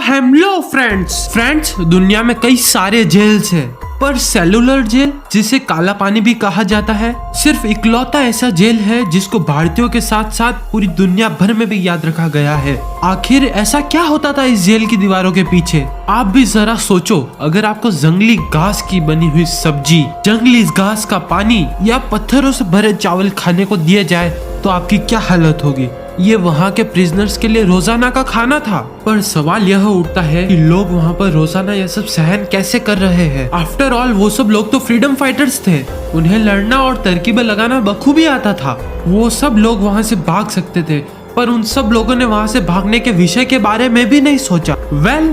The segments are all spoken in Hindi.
हेलो फ्रेंड्स दुनिया में कई सारे जेल्स हैं, पर सेलुलर जेल, जिसे काला पानी भी कहा जाता है, सिर्फ इकलौता ऐसा जेल है जिसको भारतीयों के साथ साथ पूरी दुनिया भर में भी याद रखा गया है। आखिर ऐसा क्या होता था इस जेल की दीवारों के पीछे? आप भी जरा सोचो, अगर आपको जंगली घास की बनी हुई सब्जी, जंगली घास का पानी या पत्थरों से भरे चावल खाने को दिया जाए तो आपकी क्या हालत होगी। ये वहाँ के प्रिजनर्स के लिए रोजाना का खाना था। पर सवाल यह उठता है कि लोग वहाँ पर रोजाना यह सब सहन कैसे कर रहे हैं। आफ्टर ऑल वो सब लोग तो फ्रीडम फाइटर्स थे, उन्हें लड़ना और तरकीबें लगाना बखूबी आता था। वो सब लोग वहाँ से भाग सकते थे, पर उन सब लोगों ने वहाँ से भागने के विषय के बारे में भी नहीं सोचा।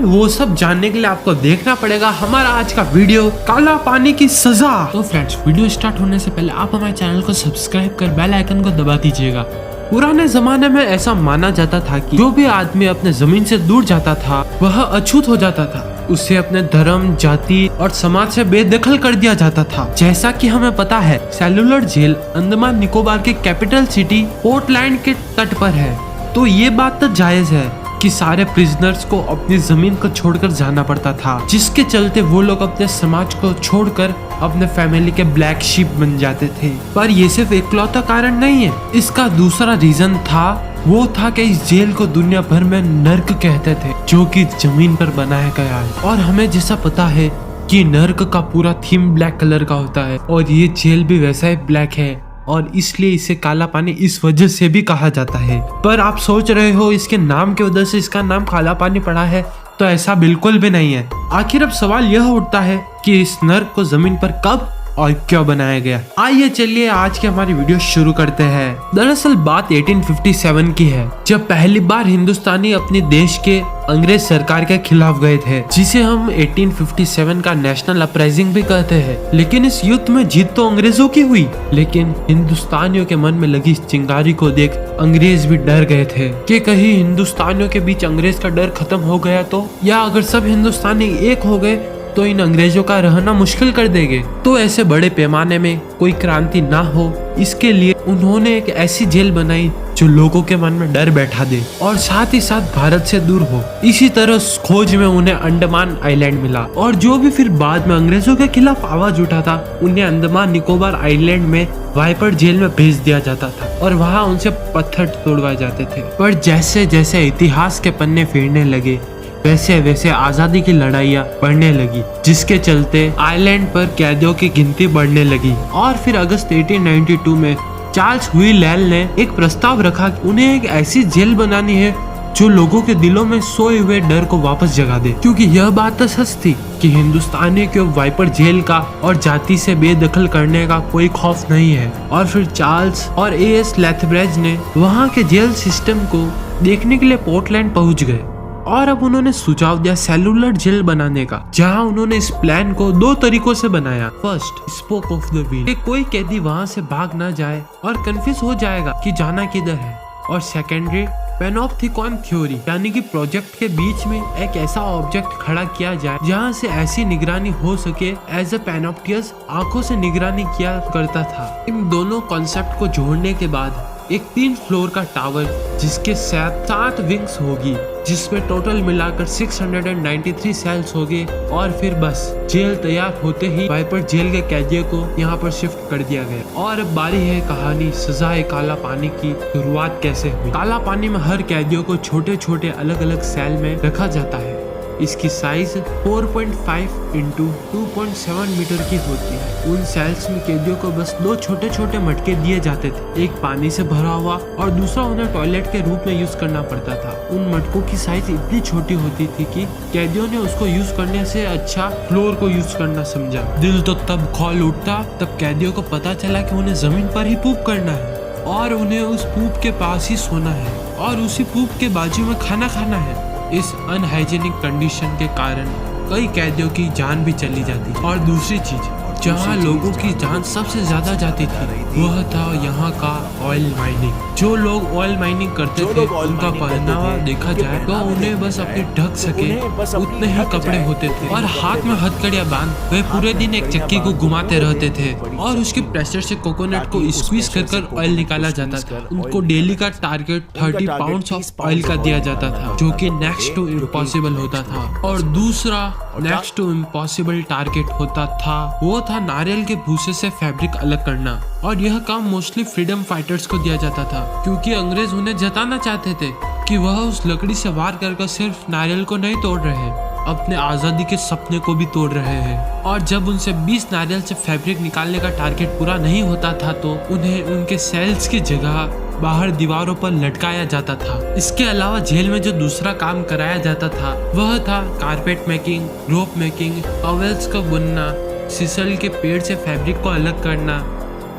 वो सब जानने के लिए आपको देखना पड़ेगा हमारा आज का वीडियो, काला पानी की सजा। तो फ्रेंड्स, वीडियो स्टार्ट होने से पहले आप हमारे चैनल को सब्सक्राइब कर बेल आइकन को दबा दीजिएगा। पुराने जमाने में ऐसा माना जाता था कि जो भी आदमी अपने जमीन से दूर जाता था वह अछूत हो जाता था। उसे अपने धर्म, जाति और समाज से बेदखल कर दिया जाता था। जैसा कि हमें पता है, सेलुलर जेल अंडमान निकोबार के कैपिटल सिटी पोर्टलैंड के तट पर है। तो ये बात तो जायज है कि सारे प्रिजनर्स को अपनी जमीन को छोड़कर जाना पड़ता था, जिसके चलते वो लोग अपने समाज को छोड़कर अपने फैमिली के ब्लैक शीप बन जाते थे। पर ये सिर्फ इकलौता कारण नहीं है, इसका दूसरा रीजन था, वो था कि इस जेल को दुनिया भर में नर्क कहते थे, जो कि जमीन पर बनाया गया है। और हमें जैसा पता है कि नर्क का पूरा थीम ब्लैक कलर का होता है, और ये जेल भी वैसा ही ब्लैक है, और इसलिए इसे काला पानी इस वजह से भी कहा जाता है। पर आप सोच रहे हो इसके नाम की वजह से इसका नाम काला पानी पड़ा है, तो ऐसा बिल्कुल भी नहीं है। आखिर अब सवाल यह उठता है कि इस नर्क को जमीन पर कब और क्यों बनाया गया। आइए चलिए आज की हमारी वीडियो शुरू करते हैं। दरअसल बात 1857 की है, जब पहली बार हिंदुस्तानी अपने देश के अंग्रेज सरकार के खिलाफ गए थे, जिसे हम 1857 का नेशनल अपराइजिंग भी कहते हैं। लेकिन इस युद्ध में जीत तो अंग्रेजों की हुई, लेकिन हिंदुस्तानियों के मन में लगी इस चिंगारी को देख अंग्रेज भी डर गए थे कि कहीं हिंदुस्तानियों के बीच अंग्रेज का डर खत्म हो गया तो, या अगर सब हिंदुस्तानी एक हो गए तो इन अंग्रेजों का रहना मुश्किल कर देंगे। तो ऐसे बड़े पैमाने में कोई क्रांति ना हो, इसके लिए उन्होंने एक ऐसी जेल बनाई जो लोगों के मन में डर बैठा दे और साथ ही साथ भारत से दूर हो। इसी तरह खोज में उन्हें अंडमान आइलैंड मिला, और जो भी फिर बाद में अंग्रेजों के खिलाफ आवाज उठा था, उन्हें अंडमान निकोबार आइलैंड में वाइपर जेल में भेज दिया जाता था, और वहाँ उनसे पत्थर तोड़वाए जाते थे। पर जैसे जैसे इतिहास के पन्ने फेरने लगे, वैसे वैसे आजादी की लड़ाइयाँ बढ़ने लगी, जिसके चलते आइलैंड पर कैदियों की गिनती बढ़ने लगी। और फिर अगस्त 1892 में चार्ल्स व्हीलेल ने एक प्रस्ताव रखा कि उन्हें एक ऐसी जेल बनानी है जो लोगों के दिलों में सोए हुए डर को वापस जगा दे, क्योंकि यह बात तो सच थी कि हिंदुस्तानी को वाइपर जेल का और जाति से बेदखल करने का कोई खौफ नहीं है। और फिर चार्ल्स और A.S. लेथब्रिज ने वहाँ के जेल सिस्टम को देखने के लिए पोर्टलैंड पहुँच गए, और अब उन्होंने सुझाव दिया सेलुलर जेल बनाने का, जहां उन्होंने इस प्लान को दो तरीकों से बनाया। First, spoke of the wheel, कोई कैदी वहां से भाग ना जाए और कंफ्यूज हो जाएगा कि जाना किधर है। और सेकेंडरी, पैनोप्टिकॉन थ्योरी, यानी कि प्रोजेक्ट के बीच में एक ऐसा ऑब्जेक्ट खड़ा किया जाए जहां से ऐसी निगरानी हो सके एज अ पैनोप्टियस आंखों से निगरानी किया करता था। इन दोनों कॉन्सेप्ट को जोड़ने के बाद एक 3 फ्लोर का टावर, जिसके साथ 7 विंग्स होगी, जिसमें टोटल मिलाकर 693 सेल्स होंगे। और फिर बस जेल तैयार होते ही वाइपर जेल के कैदियों को यहाँ पर शिफ्ट कर दिया गया। और अब बारी है कहानी सजाए काला पानी की शुरुआत कैसे हुई। काला पानी में हर कैदियों को छोटे छोटे अलग अलग सेल में रखा जाता है। इसकी साइज 4.5 इंटू 2.7 मीटर की होती है। उन सेल्स में कैदियों को बस 2 छोटे छोटे मटके दिए जाते थे, एक पानी से भरा हुआ और दूसरा उन्हें टॉयलेट के रूप में यूज करना पड़ता था। उन मटकों की साइज इतनी छोटी होती थी कि कैदियों ने उसको यूज करने से अच्छा फ्लोर को यूज करना समझा। दिल तो तब खौल उठता तब कैदियों को पता चला कि उन्हें जमीन पर ही पूप करना है, और उन्हें उस पूप के पास ही सोना है, और उसी पूप के बाजू में खाना खाना है। इस अनहाइजीनिक कंडीशन के कारण कई कैदियों की जान भी चली जाती। और दूसरी चीज, जहाँ लोगों की जान सबसे ज्यादा जाती थी वह था यहाँ का ऑयल माइनिंग। जो लोग ऑयल माइनिंग करते थे उनका पहनावा देखा जाए तो उन्हें बस अपने ढक सके उतने ही कपड़े होते थे और हाथ में हथकड़ियां बांध वे पूरे दिन एक चक्की को घुमाते रहते थे और उसके प्रेशर से कोकोनट को स्क्वीज कर ऑयल निकाला जाता था। उनको डेली का टारगेट 30 पाउंड्स ऑफ ऑयल का दिया जाता था जो कि नेक्स्ट टू इम्पॉसिबल होता था। और दूसरा नेक्स्ट टू इम्पॉसिबल टारगेट होता था वो था नारियल के भूसे से फैब्रिक अलग करना। और यह काम मोस्टली फ्रीडम फाइटर्स को दिया जाता था क्योंकि अंग्रेज उन्हें जताना चाहते थे कि वह उस लकड़ी से वार कर सिर्फ नारियल को नहीं तोड़ रहे, अपने आजादी के सपने को भी तोड़ रहे हैं। और जब उनसे 20 नारियल से फैब्रिक निकालने का टारगेट पूरा नहीं होता था तो उन्हें उनके सेल्स की जगह बाहर दीवारों पर लटकाया जाता था। इसके अलावा जेल में जो दूसरा काम कराया जाता था वह था कारपेट मेकिंग, रोप मेकिंग, टॉवेल्स का बुनना, सिसल के पेड़ से फैब्रिक को अलग करना,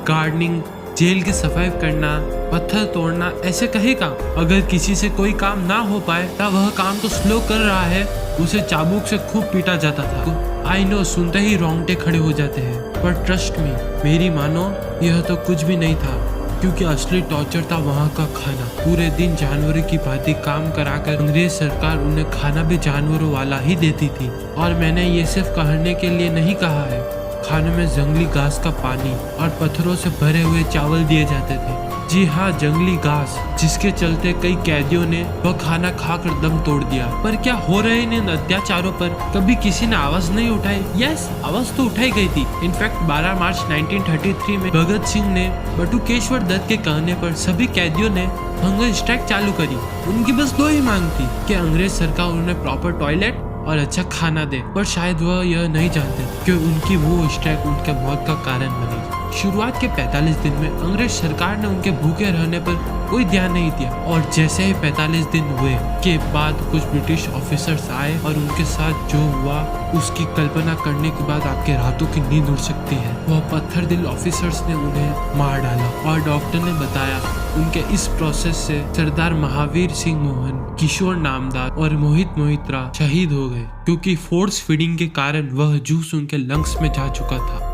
गार्डनिंग, जेल की सफाई करना, पत्थर तोड़ना, ऐसे कई काम। अगर किसी से कोई काम ना हो पाए तब वह काम तो स्लो कर रहा है उसे चाबुक से खूब पीटा जाता था। आई नो सुनते ही रोंगटे खड़े हो जाते हैं पर ट्रस्ट मी, मेरी मानो यह तो कुछ भी नहीं था क्योंकि असली टॉर्चर था वहाँ का खाना। पूरे दिन जानवरों की भांति काम कराकर अंग्रेज सरकार उन्हें खाना भी जानवरों वाला ही देती थी। और मैंने ये सिर्फ कहने के लिए नहीं कहा है, खाने में जंगली घास का पानी और पत्थरों से भरे हुए चावल दिए जाते थे। जी हाँ, जंगली घास, जिसके चलते कई कैदियों ने वह खाना खाकर दम तोड़ दिया। पर क्या हो रहे इन अत्याचारों पर कभी किसी ने आवाज नहीं उठाई? यस, आवाज तो उठाई गई थी। इनफैक्ट 12 मार्च 1933 में भगत सिंह ने बटुकेश्वर दत्त के कहने पर सभी कैदियों ने हंगर स्ट्राइक चालू करी। उनकी बस 2 ही मांग थी कि अंग्रेज सरकार उन्हें प्रॉपर टॉयलेट और अच्छा खाना दे, पर शायद वह यह नहीं जानते कि उनकी वो स्ट्राइक उनके मौत का कारण बनेगी। शुरुआत के 45 दिन में अंग्रेज सरकार ने उनके भूखे रहने पर कोई ध्यान नहीं दिया और जैसे ही 45 दिन हुए के बाद कुछ ब्रिटिश ऑफिसर्स आए और उनके साथ जो हुआ उसकी कल्पना करने के बाद आपके रातों की नींद उड़ सकती है। वह पत्थर दिल ऑफिसर्स ने उन्हें मार डाला और डॉक्टर ने बताया उनके इस प्रोसेस से सरदार महावीर सिंह मोहन, किशोर नामदार और मोहित मोहित्रा शहीद हो गए क्योंकि फोर्स फीडिंग के कारण वह जूस उनके लंग्स में जा चुका था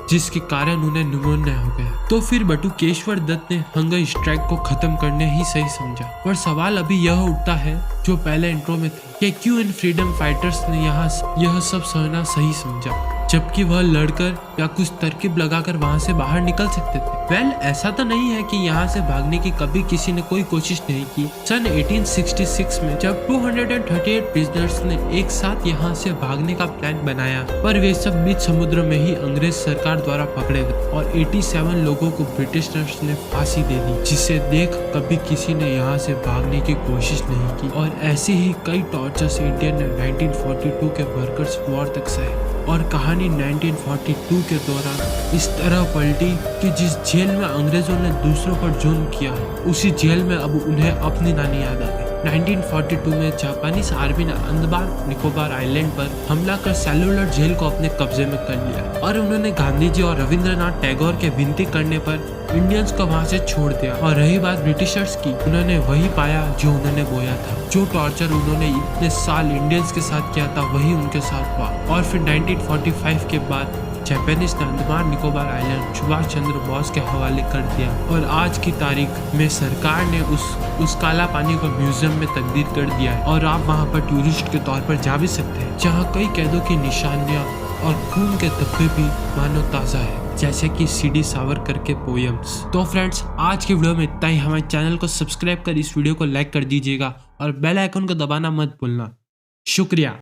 जिसके कारण उन्हें निमोनिया हो गया। तो फिर बटुकेश्वर दत्त ने हंगर स्ट्राइक को खत्म करने ही सही समझा। पर सवाल अभी यह उठता है जो पहले इंट्रो में थे कि क्यों इन फ्रीडम फाइटर्स ने यहाँ यह सब सहना सही समझा जबकि वह लड़कर या कुछ तरकीब लगाकर वहां से बाहर निकल सकते थे। वेल, ऐसा तो नहीं है कि यहाँ से भागने की कभी किसी ने कोई कोशिश नहीं की। सन 1866 में जब 238 प्रिजनर्स ने एक साथ यहाँ से भागने का प्लान बनाया पर वे सब बीच समुद्र में ही अंग्रेज सरकार द्वारा पकड़े गए और 87 लोगों को ब्रिटिशर्स ने फांसी दे दी, जिसे देख कभी किसी ने यहाँ से भागने की कोशिश नहीं की। और ऐसे ही कई टॉर्चर्स इंडिया ने 1942 के वर्कर्स वॉर तक सहे और कहानी 1942 के दौरान इस तरह पलटी कि जिस जेल में अंग्रेजों ने दूसरों पर जुल्म किया उसी जेल में अब उन्हें अपनी नानी याद आ गई। 1942 में जापानीज आर्मी ने अंडमान निकोबार आइलैंड पर हमला कर सेलुलर जेल को अपने कब्जे में कर लिया और उन्होंने गांधी जी और रविंद्रनाथ टैगोर के विनती करने पर इंडियंस को वहां से छोड़ दिया। और रही बात ब्रिटिशर्स की, उन्होंने वही पाया जो उन्होंने बोया था। जो टॉर्चर उन्होंने इतने साल इंडियंस के साथ किया था वही उनके साथ हुआ। और फिर 1945 के बाद जापानीज ने अंडमान निकोबार आइलैंड सुभाष चंद्र बोस के हवाले कर दिया और आज की तारीख में सरकार ने उस काला पानी को म्यूजियम में तब्दील कर दिया है और आप वहां पर टूरिस्ट के तौर पर जा भी सकते हैं, जहां कई कैदों की निशानियां और खून के धब्बे भी मानो ताजा है, जैसे कि सीडी सावरकर के पोएम्स। तो फ्रेंड्स, आज की वीडियो में इतना ही। हमारे चैनल को सब्सक्राइब कर इस वीडियो को लाइक कर दीजिएगा और बेल आइकन को दबाना मत भूलना। शुक्रिया।